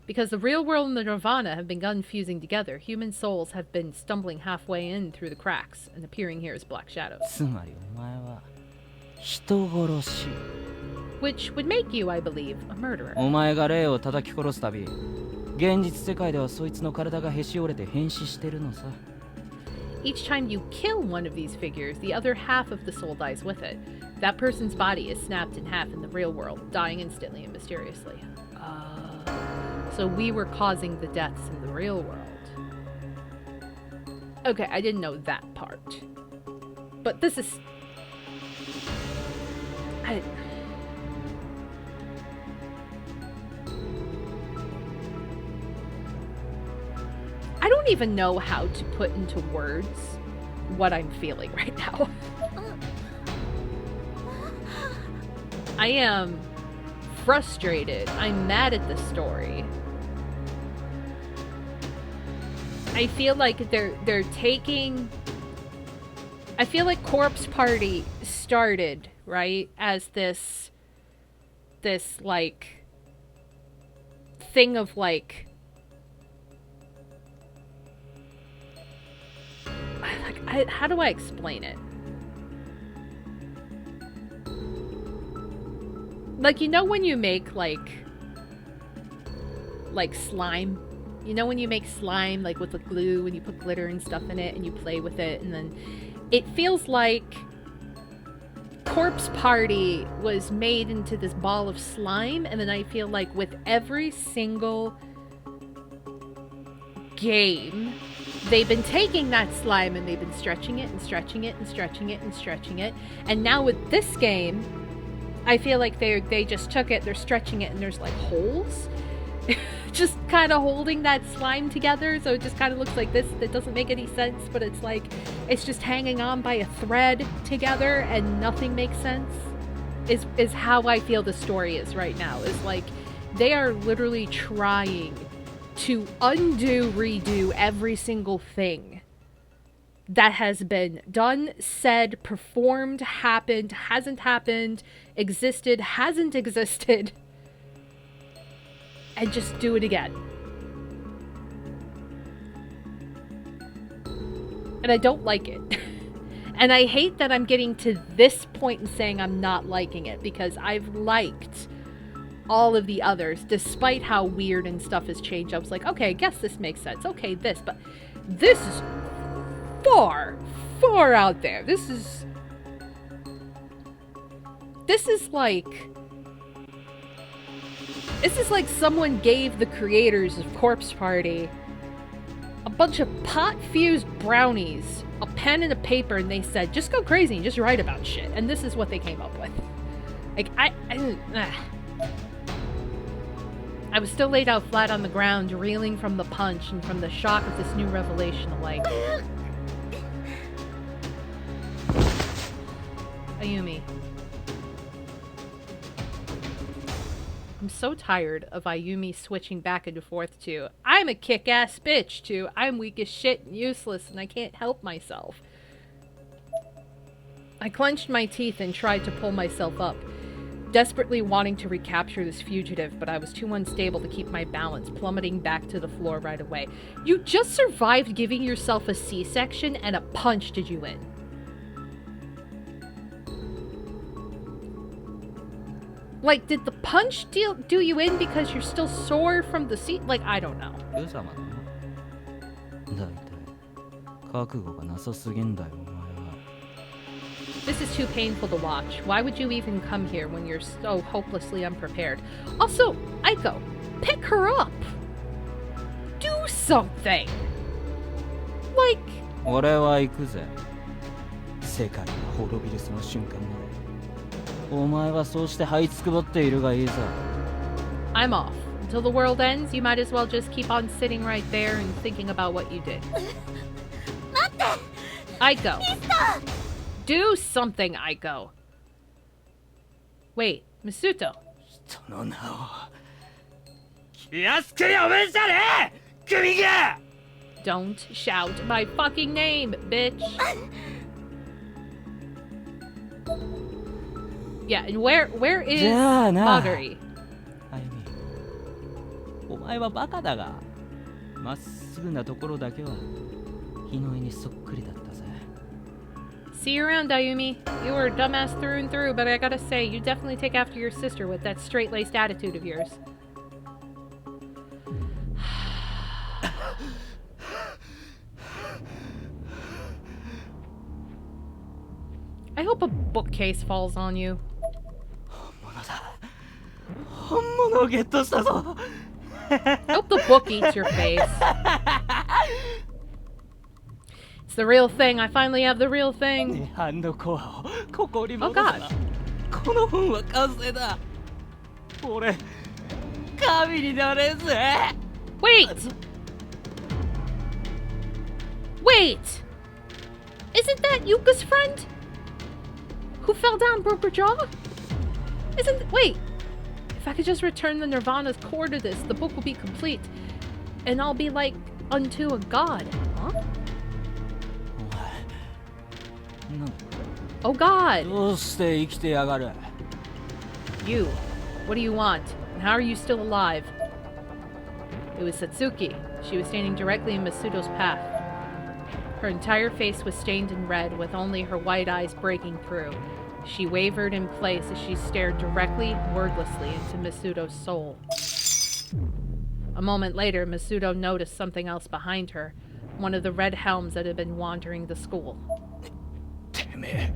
Because the real world and the Nirvana have begun fusing together, human souls have been stumbling halfway in through the cracks and appearing here as black shadows. つまりお前は人殺し。 Which would make you, I believe, a murderer. お前が霊を叩き殺すたび、現実世界ではそいつの体がへし折れて変死してるのさ。 Each time you kill one of these figures, the other half of the soul dies with it. That person's body is snapped in half in the real world, dying instantly and mysteriously. So we were causing the deaths in the real world. Okay, I didn't know that part. But this is... I don't even know how to put into words what I'm feeling right now. I am frustrated. I'm mad at the story. I feel like they're taking... I feel like Corpse Party started, right, as this like thing of like how do I explain it? Like, you know when you make like slime? You know when you make slime like with the glue and you put glitter and stuff in it and you play with it, and then it feels like Corpse Party was made into this ball of slime, and then I feel like with every single game they've been taking that slime and they've been stretching it and stretching it and stretching it and stretching it, and now with this game I feel like they just took it, they're stretching it, and there's like holes just kind of holding that slime together, so it just kind of looks like this. That doesn't make any sense, but it's like it's just hanging on by a thread together and nothing makes sense is how I feel the story is right now. Is like they are literally trying to undo, redo every single thing that has been done, said, performed, happened, hasn't happened, existed, hasn't existed, and just do it again. And I don't like it. And I hate that I'm getting to this point and saying I'm not liking it, because I've liked all of the others, despite how weird and stuff has changed. I was like, okay, I guess this makes sense. Okay, this, but this is far, far out there. This is like someone gave the creators of Corpse Party a bunch of pot-fused brownies, a pen and a paper, and they said, just go crazy and just write about shit. And this is what they came up with. Like, I was still laid out flat on the ground, reeling from the punch and from the shock of this new revelation of like... Ayumi. I'm so tired of Ayumi switching back and forth to, I'm a kick-ass bitch, to, I'm weak as shit and useless and I can't help myself. I clenched my teeth and tried to pull myself up, desperately wanting to recapture this fugitive, but I was too unstable to keep my balance, plummeting back to the floor right away. You just survived giving yourself a C-section, and a punch did you in. Like, did the punch do you in because you're still sore from the seat? Like, I don't know. This is too painful to watch. Why would you even come here when you're so hopelessly unprepared? Also, Aiko, pick her up! Do something! Like... お前はそうして這いつくばっているがいいさ。 I'm off. Until the world ends, you might as well just keep on sitting right there and thinking about what you did. Aiko. Do something, Aiko. Wait, Masuto. 人の名を気安く呼ぶんじゃねえ首が Don't shout my fucking name, bitch. Yeah, and where is じゃあな Magari? あゆみ、お前はバカだがまっすぐなところだけは日の絵にそっくりだったぜ。 See you around, Ayumi. You were a dumbass through and through, but I gotta say, you definitely take after your sister with that straight-laced attitude of yours. I hope a bookcase falls on you. 本物をゲットしたぞ。 I hope the book eats your face. It's the real thing. I finally have the real thing. ハンドコアをここに Oh 戻せ god. ばこの本は完成だ。俺神になれんぜ。 Wait! Wait! Isn't that Yuka's friend? Who fell down, broke her jaw? Wait! If I could just return the Nirvana's core to this, the book will be complete. And I'll be like unto a god. Huh? お前なん Oh god! どうして生きてやがる。 You. What do you want? And how are you still alive? It was Satsuki. She was standing directly in Masuto's path. Her entire face was stained in red, with only her white eyes breaking through. She wavered in place as she stared directly, wordlessly, into Masuto's soul. A moment later, Masuto noticed something else behind her, one of the red helms that had been wandering the school. てめえ、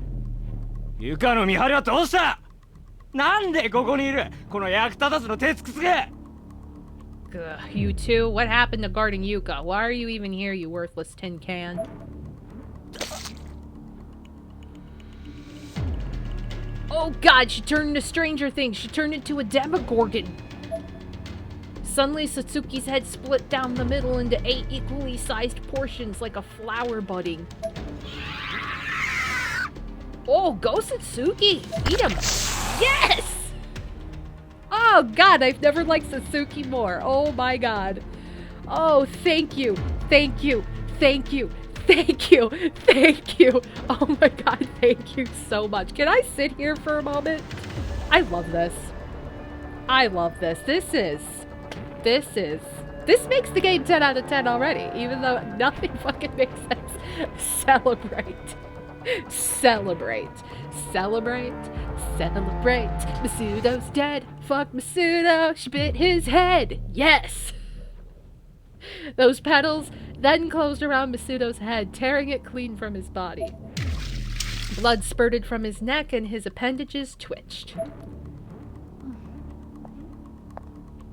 床の見張りはどうした。なんでここにいるこの役立たずの鉄くすげ。 Ugh, you two? What happened to guarding Yuka? Why are you even here, you worthless tin can? Oh god, she turned into Stranger Things. She turned into a Demogorgon. Suddenly, Satsuki's head split down the middle into 8 equally sized portions like a flower budding. Oh, go Satsuki! Eat him! Yes! Oh god, I've never liked Satsuki more. Oh my god. Oh, thank you. Thank you. Thank you. Thank you. Thank you. Oh my god, thank you so much. Can I sit here for a moment? I love this. I love this. This makes the game 10 out of 10 already, even though nothing fucking makes sense. Celebrate. Celebrate. Celebrate. Celebrate. Masuto's dead. Fuck Masuto. She bit his head. Yes. Those petals then closed around Masuto's head, tearing it clean from his body. Blood spurted from his neck and his appendages twitched.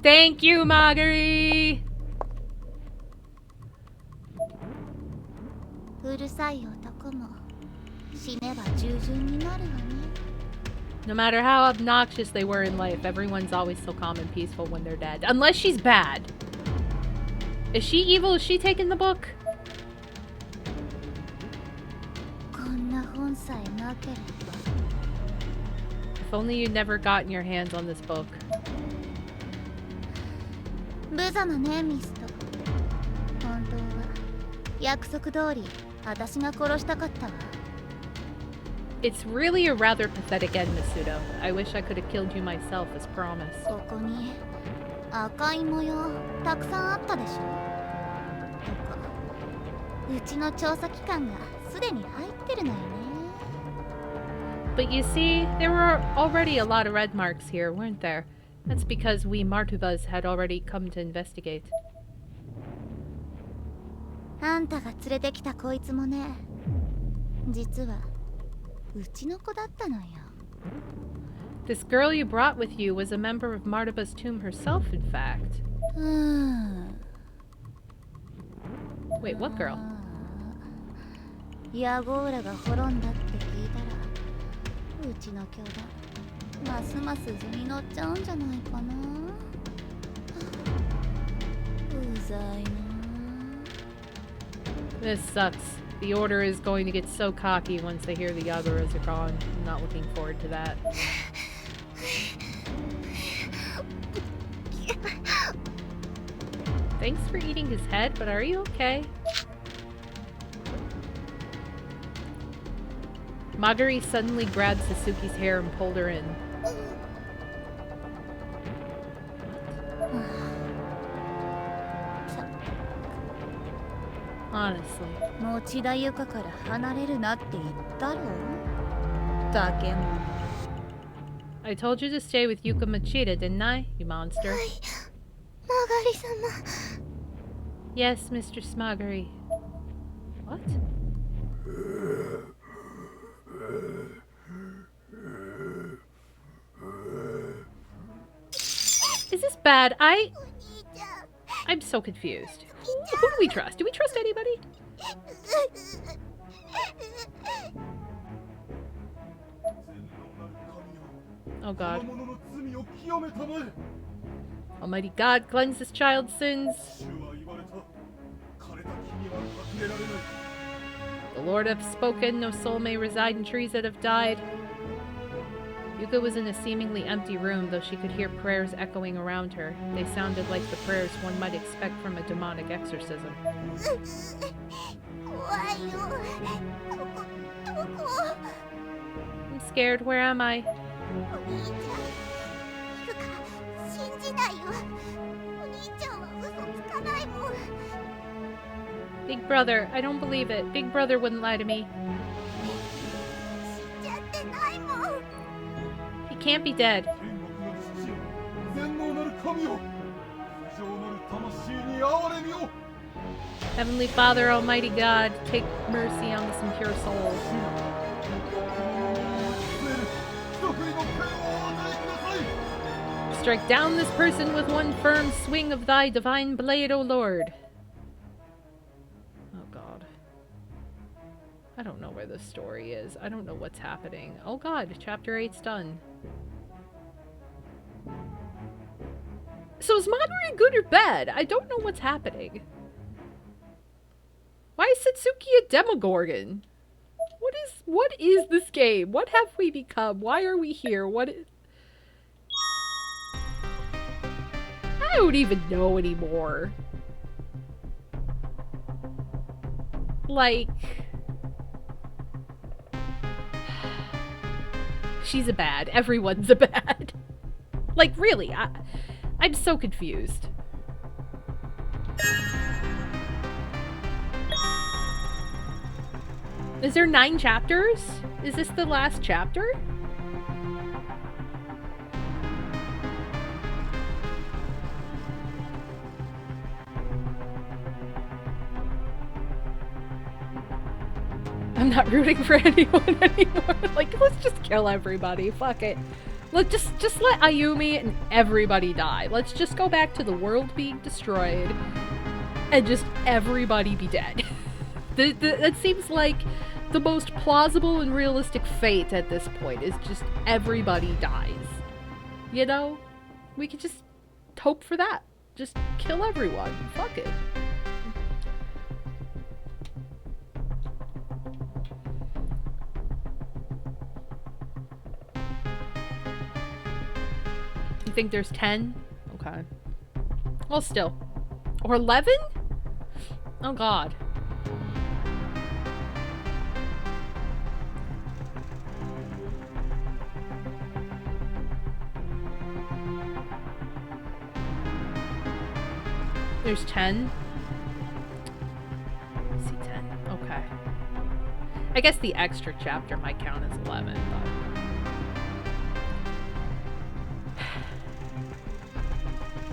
Thank you, Magari! うるさい男も死ねば従順になるわね。 No matter how obnoxious they were in life, everyone's always so calm and peaceful when they're dead. Unless she's bad. Is she evil? Is she taking the book? こんな本さえなければ。 If only you'd never gotten your hands on this book. 無様ね、ミスト。本当は約束通り私が殺したかったわ。 It's really a rather pathetic end, Masuto. I wish I could have killed you myself as promised. ここに赤い模様たくさんあったでしょ。うちの調査機関がすでに入ってるのよね。 But you see, there were already a lot of red marks here, weren't there? That's because we Martubas had already come to investigate. あんたが連れてきたこいつもね、実はうちの子だったのよ。 This girl you brought with you was a member of Martuba's tomb herself, in fact. Wait, what girl? ヤゴーラが滅んだって聞いたら、うちの兄弟ますます図に乗っちゃうんじゃないかな。うざいな。 This sucks. The Order is going to get so cocky once they hear the Yagura's are gone. I'm not looking forward to that. Thanks for eating his head, but are you okay? Magari suddenly grabbed Sasuke's hair and pulled her in. Honestly. 持田ゆかから離れるなって言ったろ。だけも。 I told you to stay with Yuka Machida, didn't I, you monster? マガリ様。 Yes, Mr. Smagari. What? Is this bad? I'm so confused. Who do we trust? Do we trust anybody? Oh god. Almighty God, cleanse this child's sins. The Lord hath spoken, no soul may reside in trees that have died. Yuka was in a seemingly empty room, though she could hear prayers echoing around her. They sounded like the prayers one might expect from a demonic exorcism. I'm scared. Where am I? Big brother, I don't believe it. Big brother wouldn't lie to me. He can't be dead. Heavenly Father, Almighty God, take mercy on this impure soul. Strike down this person with one firm swing of thy divine blade, O Lord. Oh God. I don't know where this story is. I don't know what's happening. Oh God, chapter 8's done. So is Magari good or bad? I don't know what's happening. Why is Satsuki a Demogorgon? What is this game? What have we become? Why are we here? I don't even know anymore. Like, she's a bad. Everyone's a bad. Like, really, I'm so confused. Is there 9 chapters? Is this the last chapter? I'm not rooting for anyone anymore. Like, let's just kill everybody. Fuck it. Just let Ayumi and everybody die. Let's just go back to the world being destroyed and just everybody be dead. That seems like the most plausible and realistic fate at this point, is just everybody dies. You know? We could just hope for that. Just kill everyone. Fuck it. You think there's 10? Okay. Well, still. Or 11? Oh God. There's 10? I see 10. Okay. I guess the extra chapter might count as 11, but...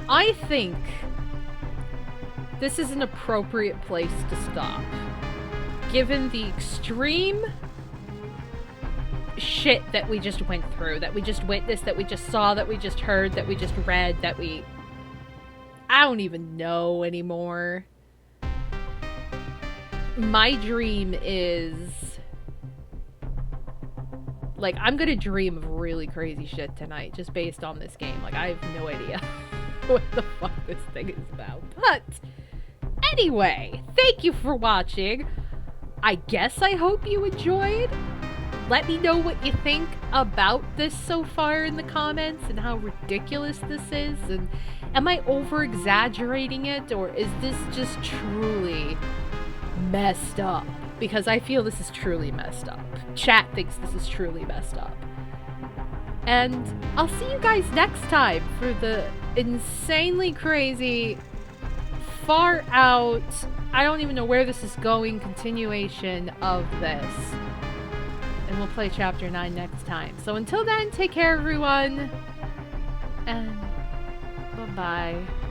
I think this is an appropriate place to stop, given the extreme shit that we just went through, that we just witnessed, that we just saw, that we just heard, that we just read, that we... I don't even know anymore. My dream is... Like, I'm gonna dream of really crazy shit tonight just based on this game. Like, I have no idea what the fuck this thing is about. But anyway, thank you for watching. I guess I hope you enjoyed. Let me know what you think about this so far in the comments and how ridiculous this is. And am I over-exaggerating it, or is this just truly messed up? Because I feel this is truly messed up. Chat thinks this is truly messed up. And I'll see you guys next time for the insanely crazy, far out, I don't even know where this is going, continuation of this. And we'll play Chapter 9 next time. So until then, take care, everyone. And bye-bye.